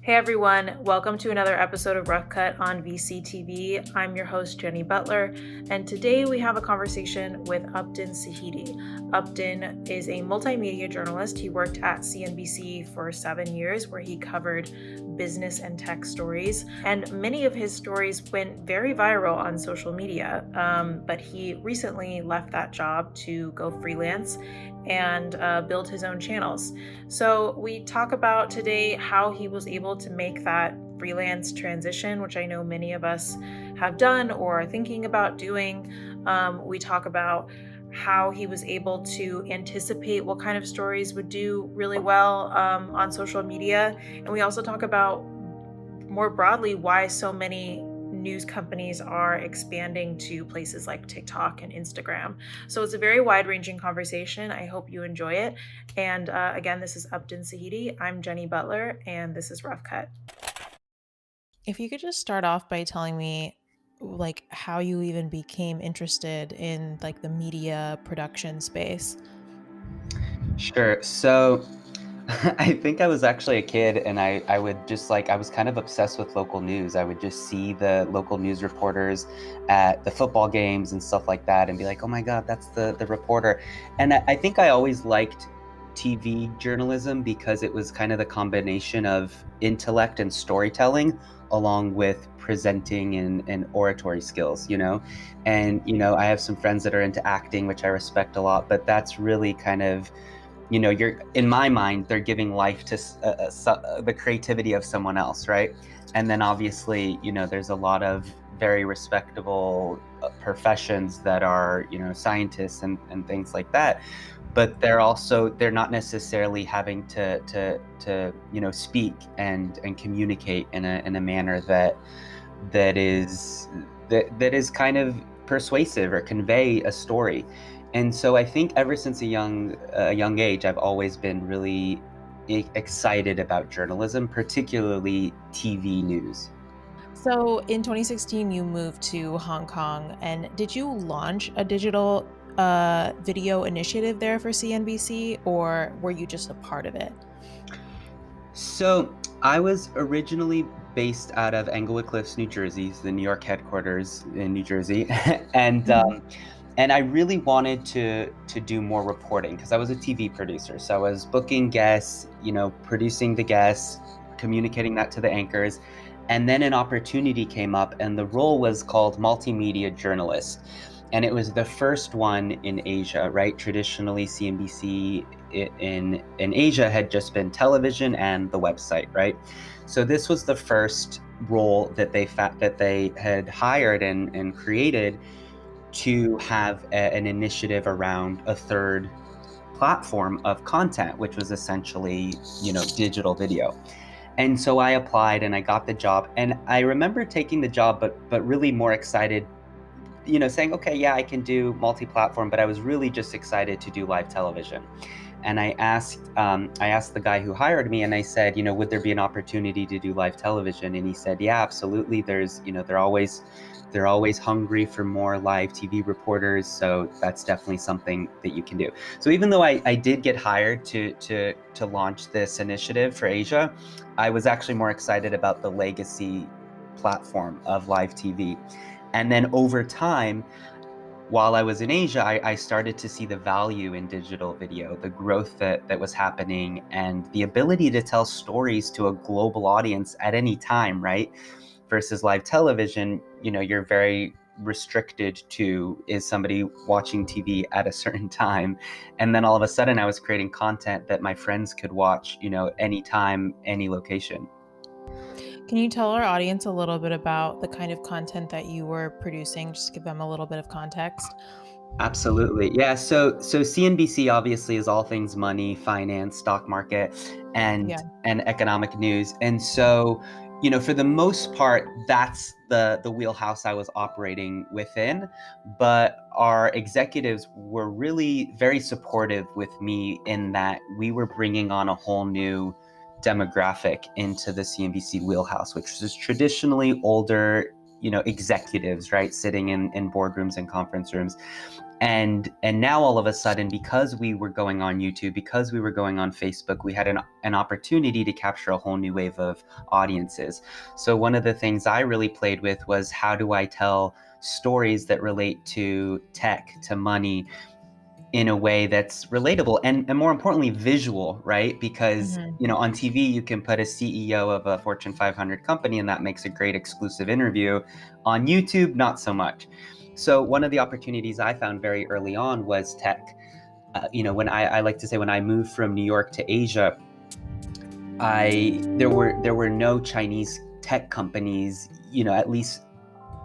Hey everyone, welcome to another episode of Rough Cut on VCTV. I'm your host, Jenny Butler, and today we have a conversation with Uptin Saiidi. Uptin is a multimedia journalist. He worked at CNBC for 7 years, where he covered business and tech stories, and many of his stories went very viral on social media. But he recently left that job to go freelance and build his own channels. So we talk about today how he was able to make that freelance transition, which I know many of us have done or are thinking about doing. We talk about how he was able to anticipate what kind of stories would do really well on social media. And we also talk about more broadly why so many news companies are expanding to places like TikTok and Instagram. So it's a very wide-ranging conversation. I hope you enjoy it. And again, this is Uptin Saiidi. I'm Jenny Butler, and this is Rough Cut. If you could just start off by telling me like how you even became interested in like the media production space. Sure. So I think I was actually a kid and I would just I was kind of obsessed with local news. I would just see the local news reporters at the football games and stuff like that and be like, oh my God, that's the reporter. And I think I always liked TV journalism because it was kind of the combination of intellect and storytelling along with presenting and oratory skills, And, I have some friends that are into acting, which I respect a lot, but that's really kind of you're in my mind they're giving life to the creativity of someone else, right? And then obviously there's a lot of very respectable professions that are scientists and things like that, but they're not necessarily having to speak and communicate in a manner that is kind of persuasive or convey a story. And so I think ever since a young age, I've always been really excited about journalism, particularly TV news. So in 2016, you moved to Hong Kong, and did you launch a digital video initiative there for CNBC, or were you just a part of it? So I was originally based out of Englewood Cliffs, New Jersey, the New York headquarters in New Jersey, and Mhm. and I really wanted to do more reporting because I was a TV producer. So I was booking guests, producing the guests, communicating that to the anchors, and then an opportunity came up, and the role was called multimedia journalist. And it was the first one in Asia, right? Traditionally, CNBC in Asia had just been television and the website, right? So this was the first role that they had hired and created to have an initiative around a third platform of content, which was essentially, digital video. And so I applied and I got the job. And I remember taking the job, but really more excited, saying, okay, yeah, I can do multi-platform, but I was really just excited to do live television. And I asked the guy who hired me, and I said, would there be an opportunity to do live television? And he said, yeah, absolutely. They're always hungry for more live TV reporters, so that's definitely something that you can do. So even though I did get hired to launch this initiative for Asia, I was actually more excited about the legacy platform of live TV. And then over time, while I was in Asia, I started to see the value in digital video, the growth that was happening, and the ability to tell stories to a global audience at any time, right? Versus live television, you're very restricted to, is somebody watching TV at a certain time? And then all of a sudden I was creating content that my friends could watch, anytime, any location. Can you tell our audience a little bit about the kind of content that you were producing? Just give them a little bit of context. Absolutely. Yeah. So CNBC obviously is all things money, finance, stock market, and Yeah. and economic news. And so, for the most part, that's the wheelhouse I was operating within. But our executives were really very supportive with me in that we were bringing on a whole new demographic into the CNBC wheelhouse, which is traditionally older, executives, right, sitting in boardrooms and conference rooms. And now all of a sudden, because we were going on YouTube, because we were going on Facebook, we had an opportunity to capture a whole new wave of audiences. So one of the things I really played with was, how do I tell stories that relate to tech, to money, in a way that's relatable and more importantly visual, right? Because on TV you can put a CEO of a Fortune 500 company and that makes a great exclusive interview. On YouTube, not so much. So one of the opportunities I found very early on was tech. When I like to say, when I moved from New York to Asia, there were no Chinese tech companies, at least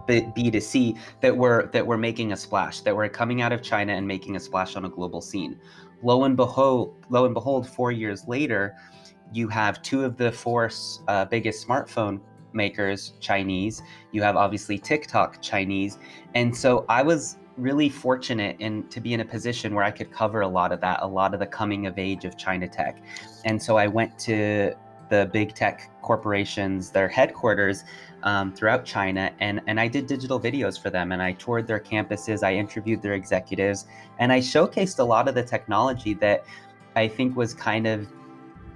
B2C, that were making a splash, that were coming out of China and making a splash on a global scene. Lo and behold, 4 years later, you have two of the four biggest smartphone makers Chinese. You have obviously TikTok Chinese, and so I was really fortunate to be in a position where I could cover a lot of the coming of age of China tech. And so I went to the big tech corporations, their headquarters, throughout China, and I did digital videos for them, and I toured their campuses, I interviewed their executives, and I showcased a lot of the technology that I think was kind of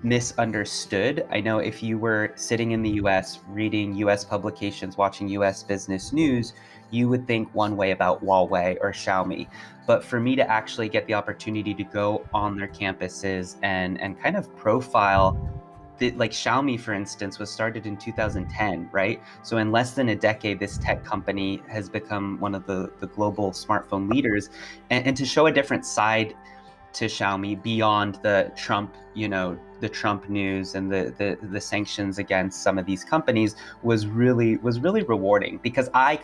misunderstood. I know if you were sitting in the US, reading US publications, watching US business news, you would think one way about Huawei or Xiaomi. But for me to actually get the opportunity to go on their campuses and kind of profile, like Xiaomi, for instance, was started in 2010, right? So in less than a decade, this tech company has become one of the global smartphone leaders. And to show a different side to Xiaomi beyond the Trump, the Trump news and the sanctions against some of these companies was really rewarding, because I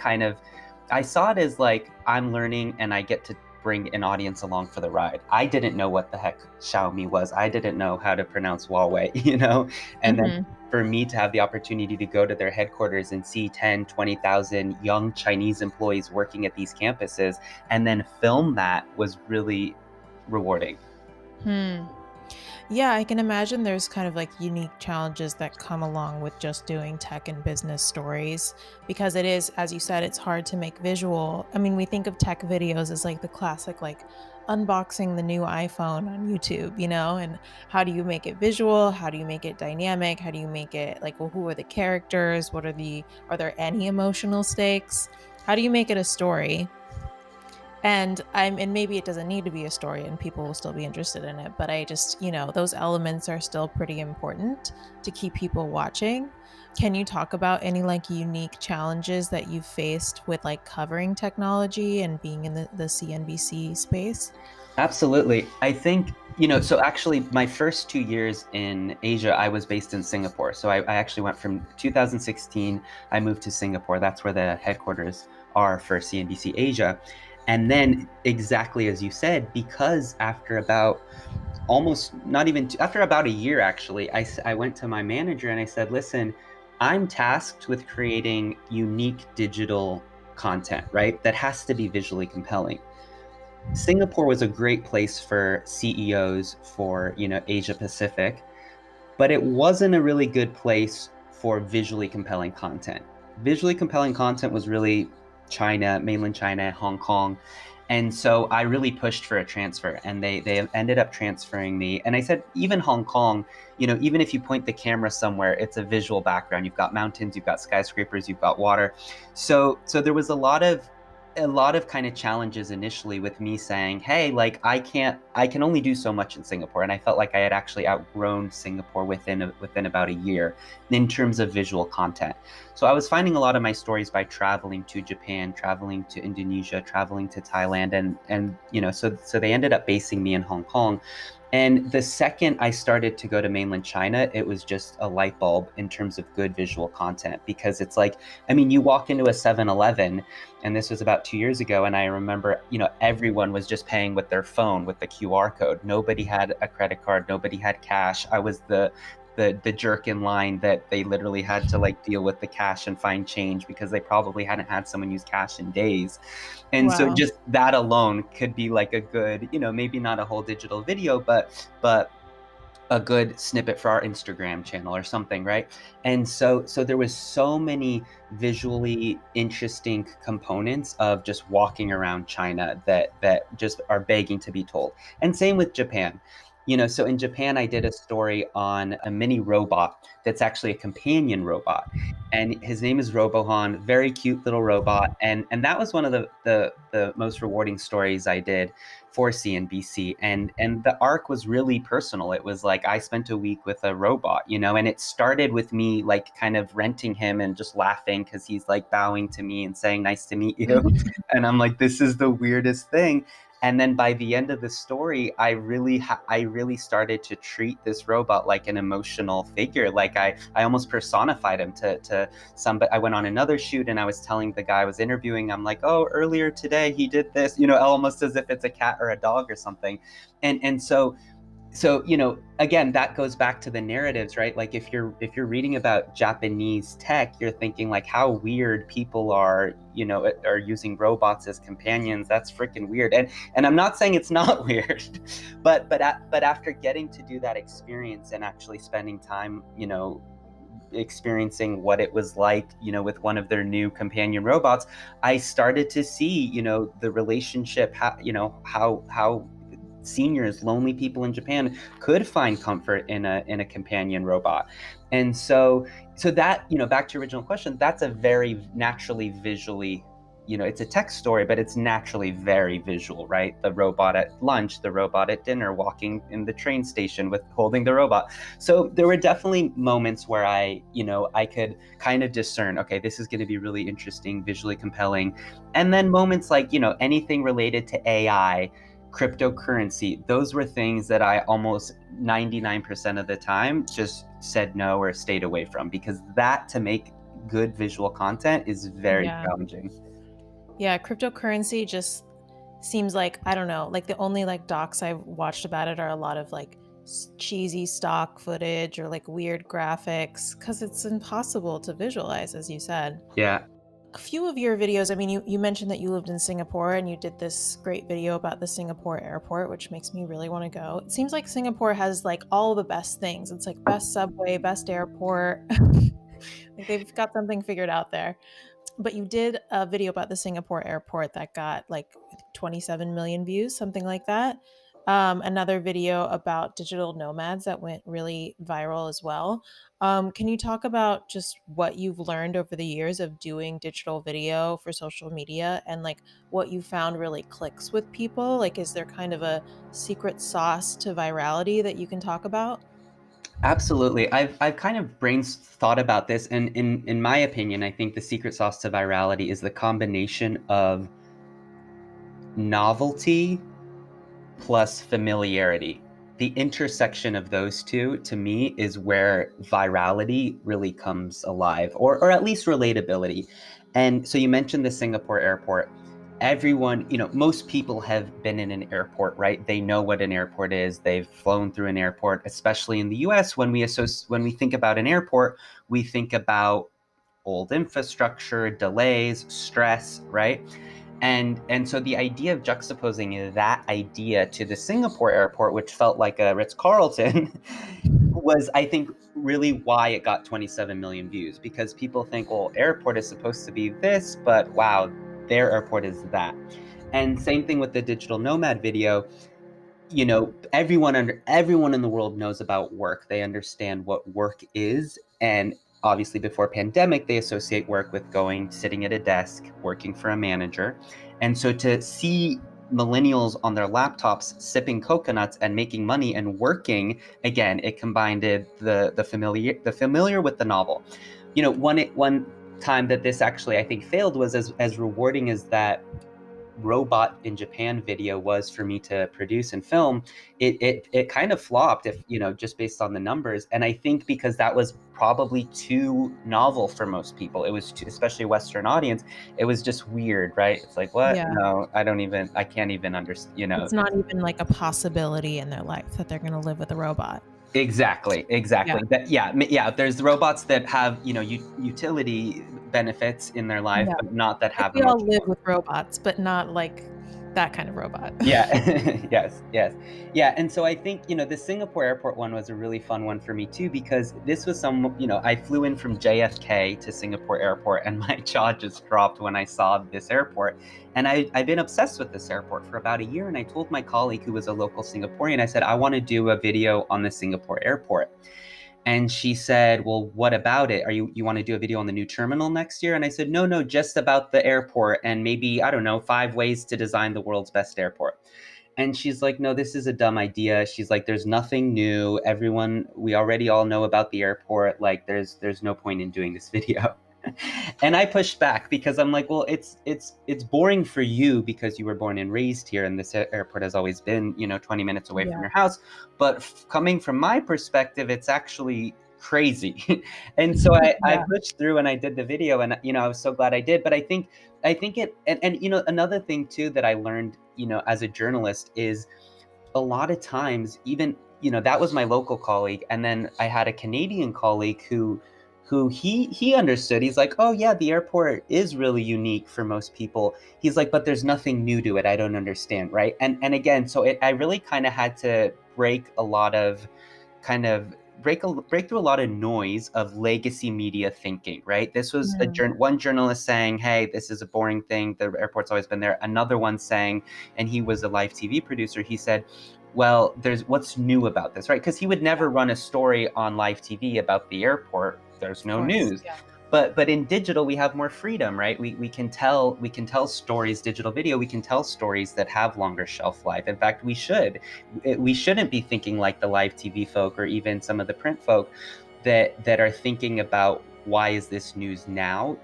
saw it as like, I'm learning and I get to bring an audience along for the ride. I didn't know what the heck Xiaomi was. I didn't know how to pronounce Huawei, and then for me to have the opportunity to go to their headquarters and see 10, 20,000 young Chinese employees working at these campuses and then film that was really rewarding. Yeah, I can imagine there's kind of like unique challenges that come along with just doing tech and business stories, because it is, as you said, it's hard to make visual. I mean, we think of tech videos as like the classic, like unboxing the new iPhone on YouTube, and how do you make it visual? How do you make it dynamic? How do you make it like, well, who are the characters? Are there any emotional stakes? How do you make it a story? And maybe it doesn't need to be a story and people will still be interested in it, but I just, those elements are still pretty important to keep people watching. Can you talk about any like unique challenges that you've faced with like covering technology and being in the CNBC space? Absolutely. I think, so actually my first 2 years in Asia, I was based in Singapore. So I actually went from 2016, I moved to Singapore. That's where the headquarters are for CNBC Asia. And then, exactly as you said, because after about after about a year, actually, I went to my manager and I said, listen, I'm tasked with creating unique digital content, right? That has to be visually compelling. Singapore was a great place for CEOs for, Asia Pacific, but it wasn't a really good place for visually compelling content. Visually compelling content was really China, mainland China, Hong Kong. And so I really pushed for a transfer, and they ended up transferring me. And I said, even Hong Kong, even if you point the camera somewhere, it's a visual background. You've got mountains, you've got skyscrapers, you've got water. So there was a lot of kind of challenges initially with me saying, hey, like I can only do so much in Singapore. And I felt like I had actually outgrown Singapore within about a year in terms of visual content. So I was finding a lot of my stories by traveling to Japan, traveling to Indonesia, traveling to Thailand, and so they ended up basing me in Hong Kong. And the second I started to go to mainland China, it was just a light bulb in terms of good visual content, because it's like, I mean, you walk into a 7-Eleven, and this was about 2 years ago, and I remember, everyone was just paying with their phone with the QR code. Nobody had a credit card, nobody had cash. I was the jerk in line that they literally had to like deal with the cash and find change, because they probably hadn't had someone use cash in days. And so Wow. just that alone could be like a good, maybe not a whole digital video, but a good snippet for our Instagram channel or something, right? And so there was so many visually interesting components of just walking around China that just are begging to be told. And same with Japan. So in Japan, I did a story on a mini robot that's actually a companion robot, and his name is Robohan. Very cute little robot, and that was one of the most rewarding stories I did for CNBC. And the arc was really personal. It was like I spent a week with a robot, and it started with me like kind of renting him and just laughing because he's like bowing to me and saying nice to meet you. And I'm like, this is the weirdest thing. And then by the end of the story, I really started to treat this robot like an emotional figure. Like I almost personified him to somebody. I went on another shoot and I was telling the guy I was interviewing, I'm like, oh, earlier today he did this, almost as if it's a cat or a dog or something. And so again, that goes back to the narratives, right? Like if you're reading about Japanese tech, you're thinking like how weird people are using robots as companions. That's freaking weird. And I'm not saying it's not weird, but after getting to do that experience and actually spending time, experiencing what it was like, with one of their new companion robots, I started to see, the relationship, how seniors, lonely people in Japan could find comfort in a companion robot. And so that, back to your original question, that's a very naturally visually, it's a text story, but it's naturally very visual, right? The robot at lunch, the robot at dinner, walking in the train station with holding the robot. So there were definitely moments where I could kind of discern, okay, this is going to be really interesting, visually compelling. And then moments like, anything related to AI, cryptocurrency, those were things that I almost 99% of the time just said no or stayed away from, because that, to make good visual content, is very challenging. Yeah, cryptocurrency just seems like, I don't know, like the only like docs I've watched about it are a lot of like cheesy stock footage or like weird graphics, because it's impossible to visualize, as you said. Yeah. A few of your videos, I mean, you mentioned that you lived in Singapore and you did this great video about the Singapore airport, which makes me really want to go. It seems like Singapore has like all the best things. It's like best subway, best airport. Like they've got something figured out there. But you did a video about the Singapore airport that got like 27 million views, something like that. Another video about digital nomads that went really viral as well. Can you talk about just what you've learned over the years of doing digital video for social media and like what you found really clicks with people? Like, is there kind of a secret sauce to virality that you can talk about? Absolutely. I've kind of thought about this, and in my opinion, I think the secret sauce to virality is the combination of novelty plus familiarity. The intersection of those two, to me, is where virality really comes alive, or at least relatability. And so you mentioned the Singapore airport. Everyone, most people have been in an airport, right? They know what an airport is. They've flown through an airport, especially in the US. When we think about an airport, we think about old infrastructure, delays, stress, right? And so the idea of juxtaposing that idea to the Singapore airport, which felt like a Ritz-Carlton, was, I think, really why it got 27 million views, because people think, well, airport is supposed to be this, but wow, their airport is that. And same thing with the digital nomad video. Everyone in the world knows about work. They understand what work is, and obviously before pandemic, they associate work with sitting at a desk, working for a manager. And so to see millennials on their laptops sipping coconuts and making money and working, again, it combined the familiar with the novel. One time that this actually, I think, failed was as rewarding as that robot in Japan video was for me to produce and film, it kind of flopped, if just based on the numbers. And I think because that was probably too novel for most people, it was especially Western audience, it was just weird, right? It's like, what? Yeah. No, I can't even understand. It's not even like a possibility in their life that they're going to live with a robot. Exactly. Yeah. There's robots that have utility benefits in their life, but not that have we all emotional. live with robots, but not like that kind of robot. Yeah. Yes. Yeah. And so I think, the Singapore airport one was a really fun one for me too, because this was I flew in from JFK to Singapore airport and my jaw just dropped when I saw this airport. And I've been obsessed with this airport for about a year. And I told my colleague who was a local Singaporean, I said, I want to do a video on the Singapore airport. And she said, well, what about it? You want to do a video on the new terminal next year? And I said, no, just about the airport and maybe, I don't know, 5 ways to design the world's best airport. And she's like, no, this is a dumb idea. She's like, there's nothing new. We already all know about the airport. Like, there's no point in doing this video. And I pushed back because I'm like, well, it's boring for you because you were born and raised here, and this airport has always been, 20 minutes away from your house. But coming from my perspective, it's actually crazy. And so I pushed through and I did the video, and I was so glad I did. But I think it, and another thing too that I learned, as a journalist is a lot of times, even, that was my local colleague, and then I had a Canadian colleague who he understood. He's like, oh yeah, the airport is really unique for most people. He's like, but there's nothing new to it. I don't understand, right? And again, so I really kind of had to break through a lot of noise of legacy media thinking, right? This was one journalist saying, hey, this is a boring thing. The airport's always been there. Another one saying, and he was a live TV producer, he said, well, what's new about this, right? Because he would never run a story on live TV about the airport. There's no news. Yeah. But in digital, we have more freedom, right? We can tell stories, digital video, we can tell stories that have longer shelf life. In fact, we shouldn't be thinking like the live TV folk or even some of the print folk that are thinking about, why is this news now?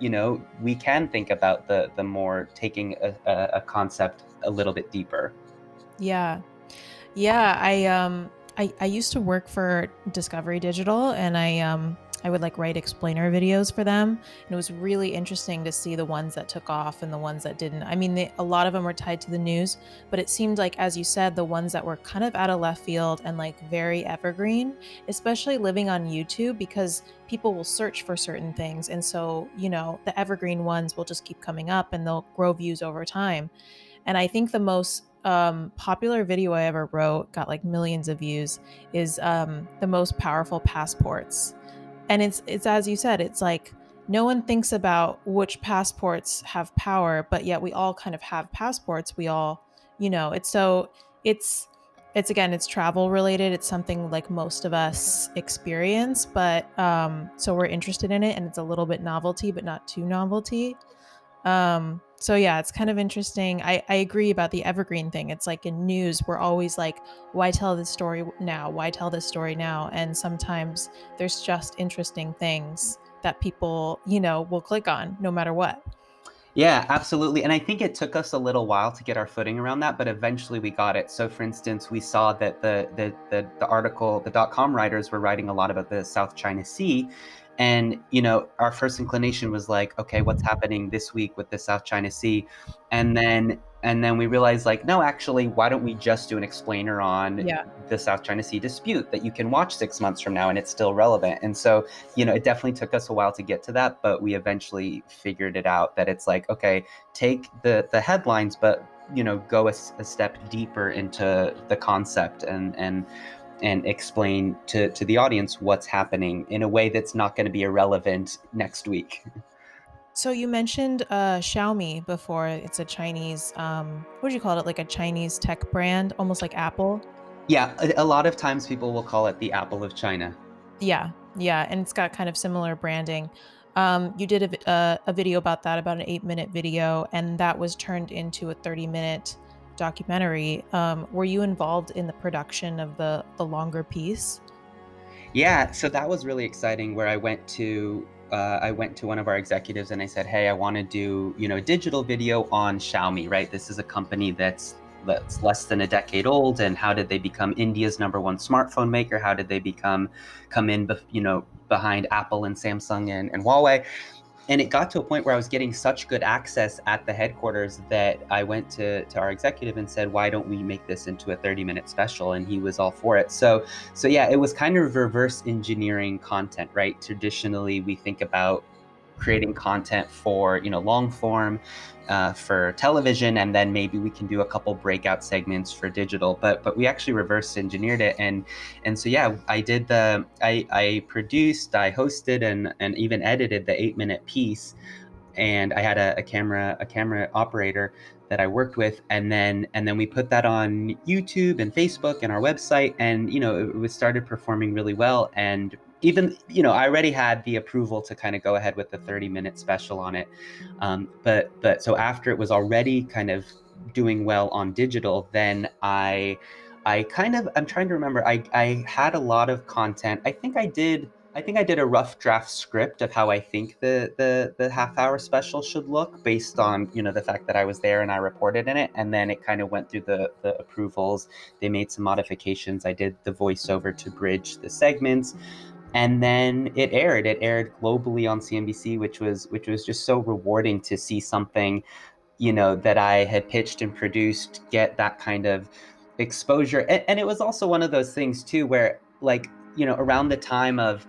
We can think about the more taking a concept a little bit deeper. Yeah. I used to work for Discovery Digital, and I would write explainer videos for them. And it was really interesting to see the ones that took off and the ones that didn't. I mean, a lot of them were tied to the news, but it seemed like, as you said, the ones that were kind of out of left field and very evergreen, especially living on YouTube, because people will search for certain things. And so, the evergreen ones will just keep coming up and they'll grow views over time. And I think the most popular video I ever wrote, got millions of views, is the most powerful passports. And it's as you said, it's no one thinks about which passports have power, but yet we all kind of have passports. We all, it's again, it's travel related. It's something most of us experience, but so we're interested in it, and it's a little bit novelty, but not too novelty. So yeah, it's kind of interesting. I agree about the evergreen thing. It's in news, we're always why tell this story now? Why tell this story now? And sometimes there's just interesting things that people, will click on no matter what. Yeah, absolutely. And I think it took us a little while to get our footing around that, but eventually we got it. So for instance, we saw that the article, the .com writers were writing a lot about the South China Sea. And, our first inclination was okay, what's happening this week with the South China Sea? And then we realized no, actually, why don't we just do an explainer on the South China Sea dispute that you can watch 6 months from now and it's still relevant. And so, it definitely took us a while to get to that, but we eventually figured it out that it's okay, take the headlines, but, go a step deeper into the concept and explain to the audience what's happening in a way that's not going to be irrelevant next week. So you mentioned Xiaomi before. It's a Chinese, what do you call it? A Chinese tech brand, almost like Apple. Yeah, a lot of times people will call it the Apple of China. Yeah, and it's got kind of similar branding. You did a video about that, about an 8-minute video, and that was turned into a 30-minute documentary. Were you involved in the production of the longer piece? Yeah, so that was really exciting, where I went to one of our executives and I said, hey, I want to do, a digital video on Xiaomi, right? This is a company that's less than a decade old. And how did they become India's #1 smartphone maker? How did they come in, behind Apple and Samsung and Huawei? And it got to a point where I was getting such good access at the headquarters that I went to our executive and said, why don't we make this into a 30-minute special? And he was all for it. So yeah, it was kind of reverse engineering content, right? Traditionally, we think about creating content for, long form for television, and then maybe we can do a couple breakout segments for digital. But we actually reverse engineered it, and so yeah, I produced, I hosted, and even edited the 8-minute piece, and I had a camera operator that I worked with, and then we put that on YouTube and Facebook and our website, and it started performing really well. And even I already had the approval to kind of go ahead with the 30-minute special on it, but so after it was already kind of doing well on digital, then I'm trying to remember, I had a lot of content. I think I did a rough draft script of how I think the half-hour special should look, based on the fact that I was there and I reported in it, and then it kind of went through the approvals. They made some modifications. I did the voiceover to bridge the segments, and then it aired. It aired globally on CNBC, which was just so rewarding to see something that I had pitched and produced get that kind of exposure. And it was also one of those things too, where, like, around the time of,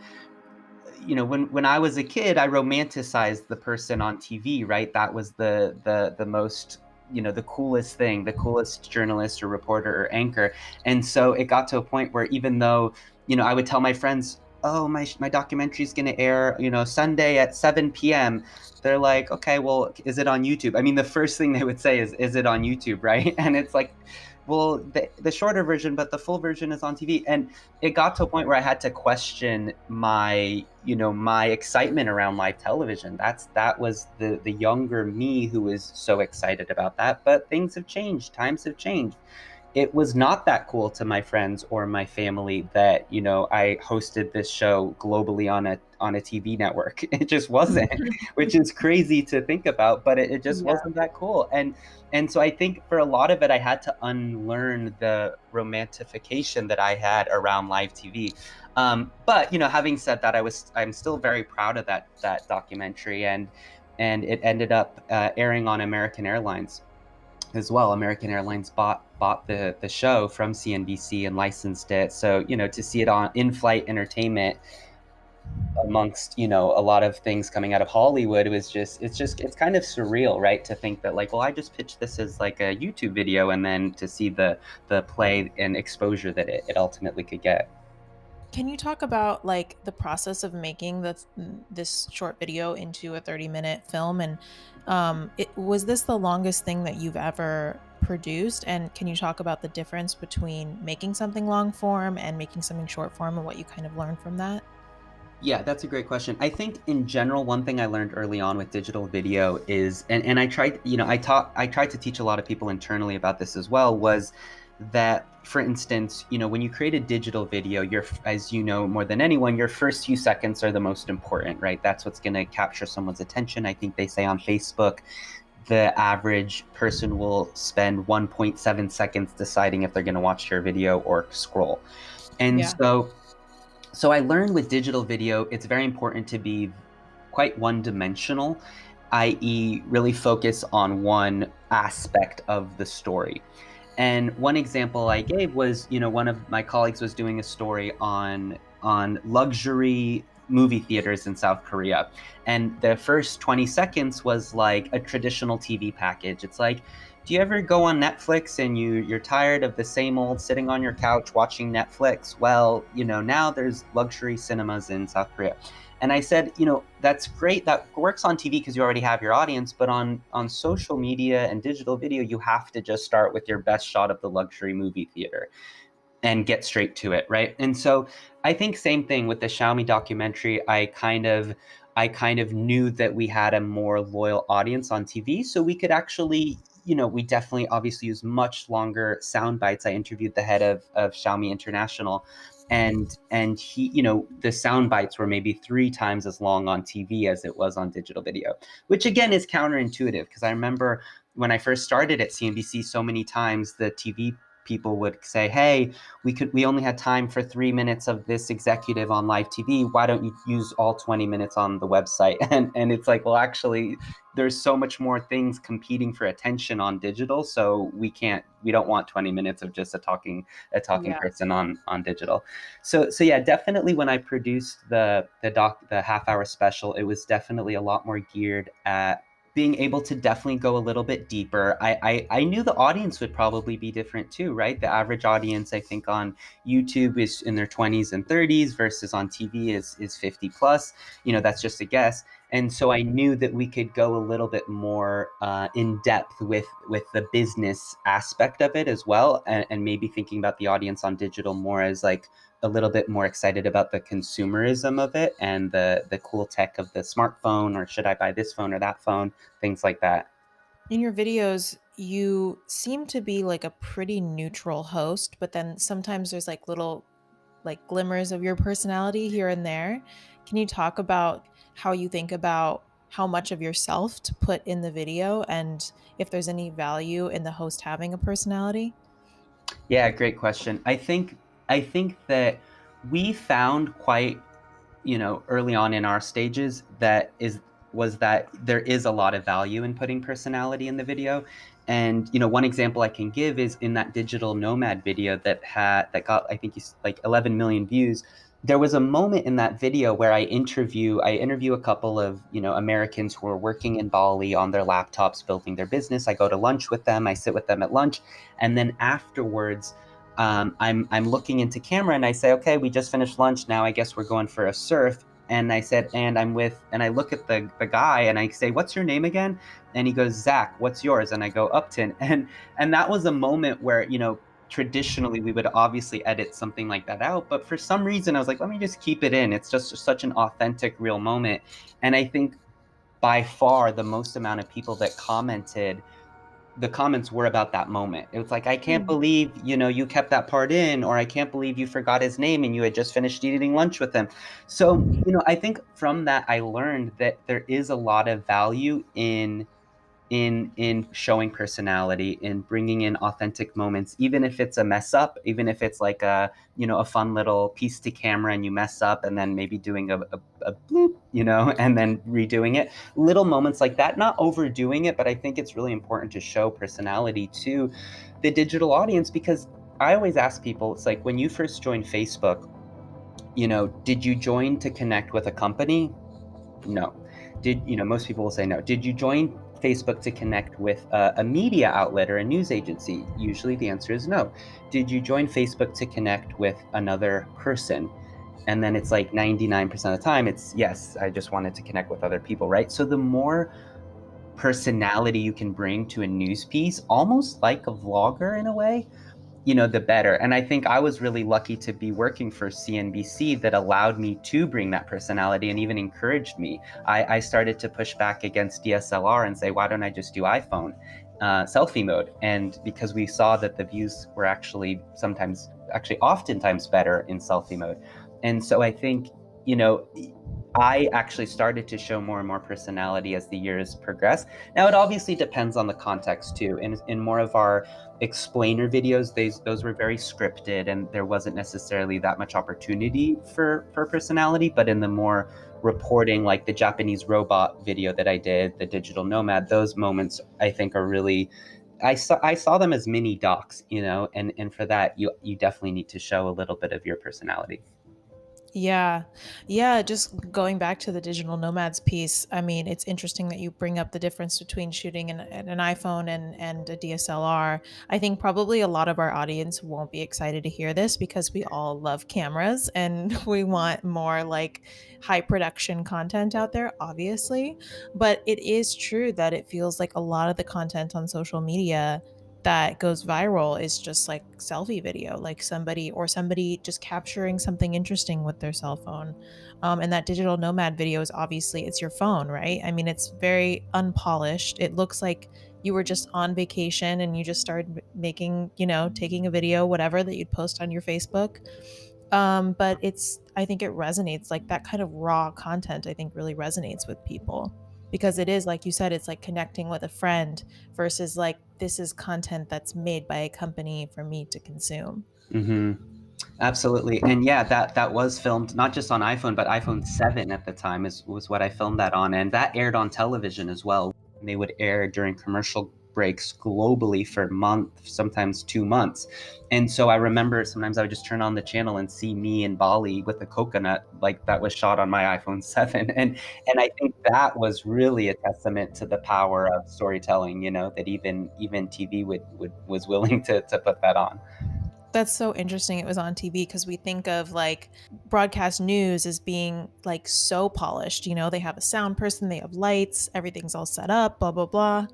when I was a kid, I romanticized the person on TV, right? That was the most, the coolest thing, the coolest journalist or reporter or anchor. And so it got to a point where, even though, I would tell my friends, oh, my documentary is going to air, Sunday at 7 p.m. They're like, okay, well, is it on YouTube? I mean, the first thing they would say is it on YouTube, right? And it's like, well, the shorter version, but the full version is on TV. And it got to a point where I had to question my excitement around live television. That was the younger me who was so excited about that. But things have changed. Times have changed. It was not that cool to my friends or my family that I hosted this show globally on a TV network. It just wasn't, which is crazy to think about, but it just wasn't that cool. And so I think for a lot of it, I had to unlearn the romantification that I had around live TV. But having said that, I'm still very proud of that documentary, and it ended up airing on American Airlines as well. American Airlines bought the show from CNBC and licensed it. So, to see it on in-flight entertainment amongst, a lot of things coming out of Hollywood, it's kind of surreal, right? To think that, like, well, I just pitched this as like a YouTube video, and then to see the play and exposure that it ultimately could get. Can you talk about, like, the process of making this short video into a 30-minute film? And was this the longest thing that you've ever produced? And can you talk about the difference between making something long form and making something short form, and what you kind of learned from that? Yeah, that's a great question. I think in general, one thing I learned early on with digital video is, and I tried, I tried to teach a lot of people internally about this as well, was that, for instance, when you create a digital video, as you know more than anyone, your first few seconds are the most important, right? That's what's going to capture someone's attention. I think they say on Facebook, the average person will spend 1.7 seconds deciding if they're going to watch your video or scroll. And so I learned with digital video, it's very important to be quite one-dimensional, i.e. really focus on one aspect of the story. And one example I gave was, one of my colleagues was doing a story on luxury movie theaters in South Korea. And the first 20 seconds was like a traditional TV package. It's like, do you ever go on Netflix and you're tired of the same old sitting on your couch watching Netflix? Well, now there's luxury cinemas in South Korea. And I said, that's great. That works on TV because you already have your audience. But on social media and digital video, you have to just start with your best shot of the luxury movie theater and get straight to it, right? And so I think same thing with the Xiaomi documentary. I kind of knew that we had a more loyal audience on TV, so we could actually, we definitely obviously use much longer sound bites. I interviewed the head of Xiaomi International, and he, the sound bites were maybe 3 times as long on TV as it was on digital video, which again is counterintuitive, because I remember when I first started at CNBC, so many times the TV people would say, hey, we only had time for 3 minutes of this executive on live TV. Why don't you use all 20 minutes on the website? And it's like, well, actually, there's so much more things competing for attention on digital, so we don't want 20 minutes of just a talking Yeah. person on digital. So yeah, definitely when I produced the half-hour special, it was definitely a lot more geared at being able to definitely go a little bit deeper. I knew the audience would probably be different too, right? The average audience, I think, on YouTube is in their 20s and 30s versus on TV is 50 plus. That's just a guess. And so I knew that we could go a little bit more in depth with the business aspect of it as well, and maybe thinking about the audience on digital more as like a little bit more excited about the consumerism of it and the cool tech of the smartphone, or should I buy this phone or that phone, things like that. In your videos, you seem to be like a pretty neutral host, but then sometimes there's like little like glimmers of your personality here and there. Can you talk about how you think about how much of yourself to put in the video and if there's any value in the host having a personality? Yeah, great question. I think that we found quite, early on in our stages that there is a lot of value in putting personality in the video. And one example I can give is in that digital nomad video that got, I think, like 11 million views. There was a moment in that video where I interview a couple of Americans who are working in Bali on their laptops building their business. I go to lunch with them, I sit with them at lunch, and then afterwards I'm looking into camera and I say, okay, we just finished lunch. Now I guess we're going for a surf. And I said, and I look at the guy and I say, what's your name again? And he goes, Zach, what's yours? And I go, Uptin. And that was a moment where, traditionally we would obviously edit something like that out. But for some reason I was like, let me just keep it in. It's just such an authentic, real moment. And I think by far the most amount of people that commented, the comments were about that moment. It was like, I can't believe, you kept that part in, or I can't believe you forgot his name and you had just finished eating lunch with him. So, I think from that, I learned that there is a lot of value in showing personality, in bringing in authentic moments, even if it's a mess up, even if it's like a fun little piece to camera and you mess up and then maybe doing a bloop, and then redoing it. Little moments like that, not overdoing it, but I think it's really important to show personality to the digital audience, because I always ask people, it's like, when you first joined Facebook, did you join to connect with a company? No. Most people will say no. Did you join Facebook to connect with a media outlet or a news agency? Usually the answer is no. Did you join Facebook to connect with another person? And then it's like 99% of the time it's yes, I just wanted to connect with other people, right? So the more personality you can bring to a news piece, almost like a vlogger in a way, the better. And I think I was really lucky to be working for CNBC that allowed me to bring that personality and even encouraged me. I started to push back against DSLR and say, why don't I just do iPhone selfie mode? And because we saw that the views were actually oftentimes better in selfie mode. And so I think, I actually started to show more and more personality as the years progress. Now, it obviously depends on the context too. In more of our explainer videos, those were very scripted and there wasn't necessarily that much opportunity for personality. But in the more reporting, like the Japanese robot video that I did, the digital nomad, those moments I think are really, I saw them as mini docs, and for that you definitely need to show a little bit of your personality. Yeah. Yeah. Just going back to the digital nomads piece, I mean, it's interesting that you bring up the difference between shooting an iPhone and a DSLR. I think probably a lot of our audience won't be excited to hear this because we all love cameras and we want more like high production content out there, obviously. But it is true that it feels like a lot of the content on social media that goes viral is just like selfie video, like somebody just capturing something interesting with their cell phone. And that digital nomad video is obviously it's your phone, right? I mean, it's very unpolished. It looks like you were just on vacation and you just started making, taking a video, whatever that you'd post on your Facebook. But I think it resonates, like that kind of raw content, I think really resonates with people because it is, like you said, it's like connecting with a friend versus like this is content that's made by a company for me to consume. Mm-hmm. Absolutely. And yeah, that was filmed not just on iPhone, but iPhone 7 at the time was what I filmed that on. And that aired on television as well. And they would air during commercial breaks globally for a month, sometimes 2 months. And so I remember sometimes I would just turn on the channel and see me in Bali with a coconut, like that was shot on my iPhone 7. And I think that was really a testament to the power of storytelling, that even TV was willing to put that on. That's so interesting it was on TV, because we think of like broadcast news as being like so polished. They have a sound person, they have lights, everything's all set up, blah, blah, blah.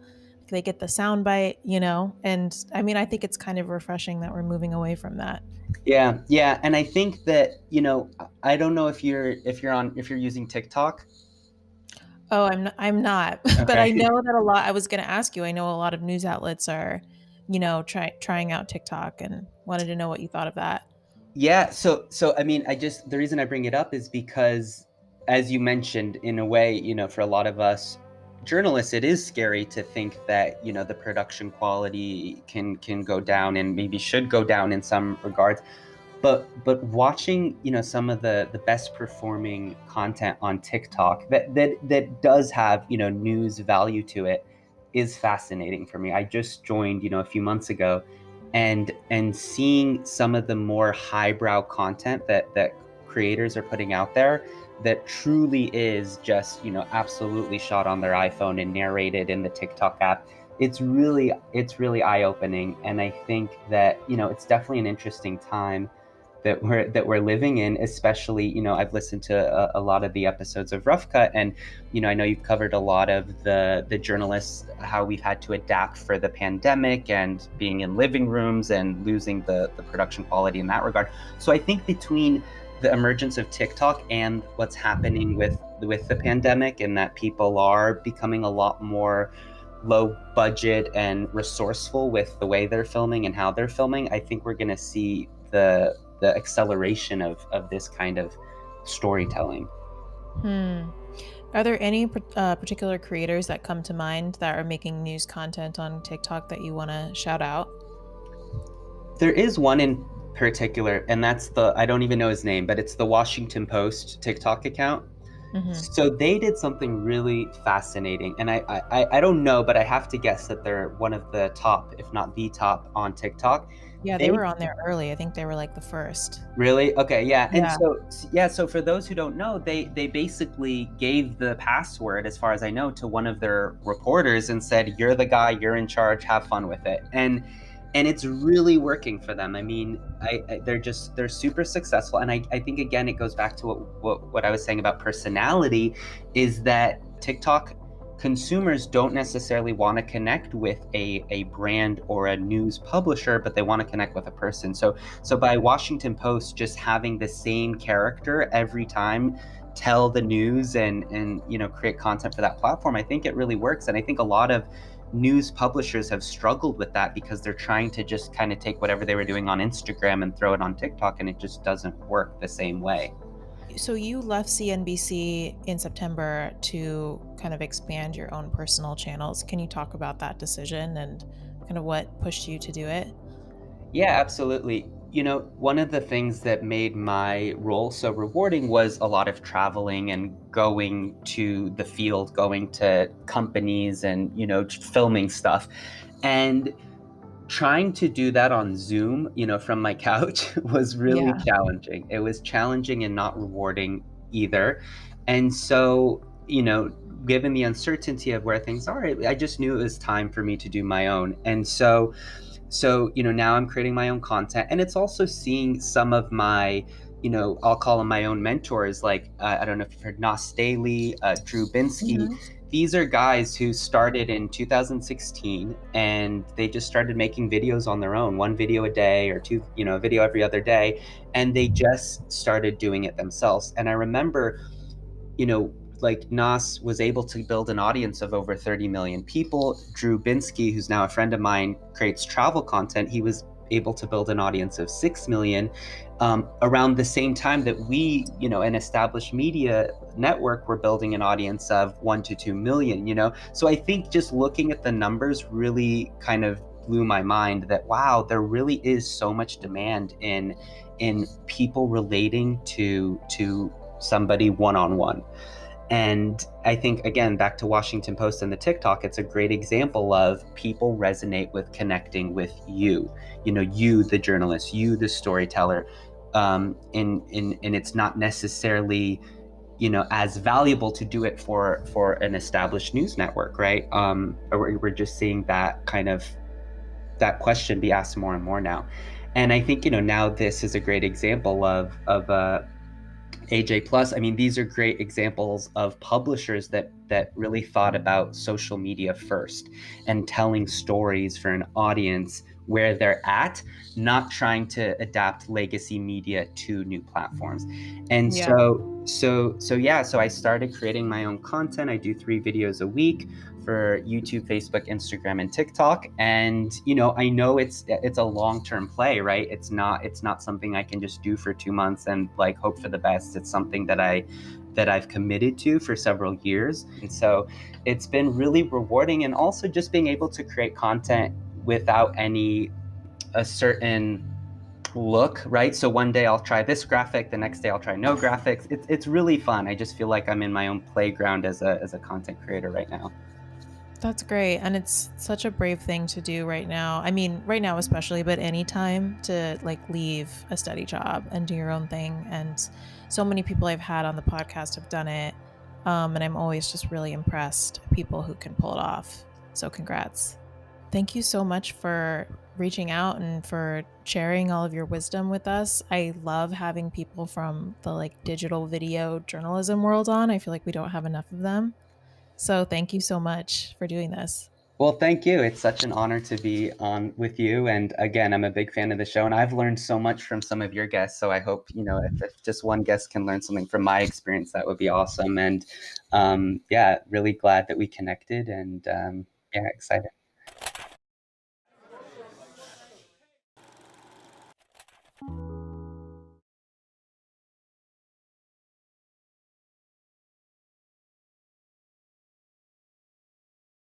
They get the sound bite, and I mean, I think it's kind of refreshing that we're moving away from that. Yeah. And I think that, I don't know if you're using TikTok. Oh, I'm not. But Okay. I know that a lot, I was going to ask you, I know a lot of news outlets are, trying out TikTok, and wanted to know what you thought of that. Yeah. So I mean, the reason I bring it up is because, as you mentioned, in a way, for a lot of us journalists, it is scary to think that, the production quality can go down, and maybe should go down in some regards. But watching, some of the best performing content on TikTok that does have, news value to it, is fascinating for me. I just joined, a few months ago, and seeing some of the more highbrow content that creators are putting out there, that truly is just, absolutely shot on their iPhone and narrated in the TikTok app. It's really eye-opening. And I think that, it's definitely an interesting time that we're living in, especially, I've listened to a lot of the episodes of Rough Cut, and, I know you've covered a lot of the journalists, how we've had to adapt for the pandemic and being in living rooms and losing the production quality in that regard. So I think between the emergence of TikTok and what's happening with the pandemic, and that people are becoming a lot more low budget and resourceful with the way they're filming and how they're filming, I think we're going to see the acceleration of this kind of storytelling. Are there any particular creators that come to mind that are making news content on TikTok that you want to shout out? There is one in particular, and that's I don't even know his name, but it's the Washington Post TikTok account. Mm-hmm. So they did something really fascinating, and I don't know, but I have to guess that they're one of the top, if not the top, on TikTok. Yeah, they were on there early. I think they were like the first. Really? Okay, yeah. Yeah. And so for those who don't know, they basically gave the password, as far as I know, to one of their reporters and said, "You're the guy, you're in charge, have fun with it." And it's really working for them. I mean, they're super successful. And I think, again, it goes back to what I was saying about personality, is that TikTok consumers don't necessarily want to connect with a brand or a news publisher, but they want to connect with a person. So by Washington Post just having the same character every time tell the news and create content for that platform, I think it really works. And I think a lot of news publishers have struggled with that, because they're trying to just kind of take whatever they were doing on Instagram and throw it on TikTok, and it just doesn't work the same way. So you left CNBC in September to kind of expand your own personal channels. Can you talk about that decision and kind of what pushed you to do it? Yeah, absolutely. One of the things that made my role so rewarding was a lot of traveling and going to the field, going to companies and, filming stuff. And trying to do that on Zoom, from my couch was really challenging. It was challenging and not rewarding either. And so, given the uncertainty of where things are, I just knew it was time for me to do my own. And so, now I'm creating my own content, and it's also seeing some of my, I'll call them my own mentors. Like, I don't know if you've heard Nas Staley, Drew Binsky. Mm-hmm. These are guys who started in 2016, and they just started making videos on their own, one video a day or two, a video every other day. And they just started doing it themselves. And I remember, like, Nas was able to build an audience of over 30 million people. Drew Binsky, who's now a friend of mine, creates travel content. He was able to build an audience of 6 million around the same time that we, an established media network, were building an audience of 1 to 2 million, So I think just looking at the numbers really kind of blew my mind that, wow, there really is so much demand in people relating to somebody one-on-one. And I think, again, back to Washington Post and the TikTok, it's a great example of people resonate with connecting with you, you, the journalist, you, the storyteller. And it's not necessarily, as valuable to do it for an established news network, right? Or we're just seeing that that question be asked more and more now. And I think, now this is a great example of AJ Plus. I mean, these are great examples of publishers that really thought about social media first and telling stories for an audience where they're at, not trying to adapt legacy media to new platforms. And Yeah. so I started creating my own content. I do 3 videos a week for YouTube, Facebook, Instagram, and TikTok. And I know it's a long-term play, right? It's not something I can just do for 2 months and like hope for the best. It's something that I've committed to for several years. And so it's been really rewarding, and also just being able to create content without a certain look, right? So one day I'll try this graphic, the next day I'll try no graphics. It's really fun. I just feel like I'm in my own playground as a content creator right now. That's great. And it's such a brave thing to do right now. I mean, right now especially, but anytime, to like leave a steady job and do your own thing. And so many people I've had on the podcast have done it. And I'm always just really impressed at people who can pull it off. So congrats. Thank you so much for reaching out and for sharing all of your wisdom with us. I love having people from the like digital video journalism world on. I feel like we don't have enough of them. So thank you so much for doing this. Well, thank you. It's such an honor to be on with you. And again, I'm a big fan of the show, and I've learned so much from some of your guests. So I hope, if just one guest can learn something from my experience, that would be awesome. And yeah, really glad that we connected, and yeah, excited.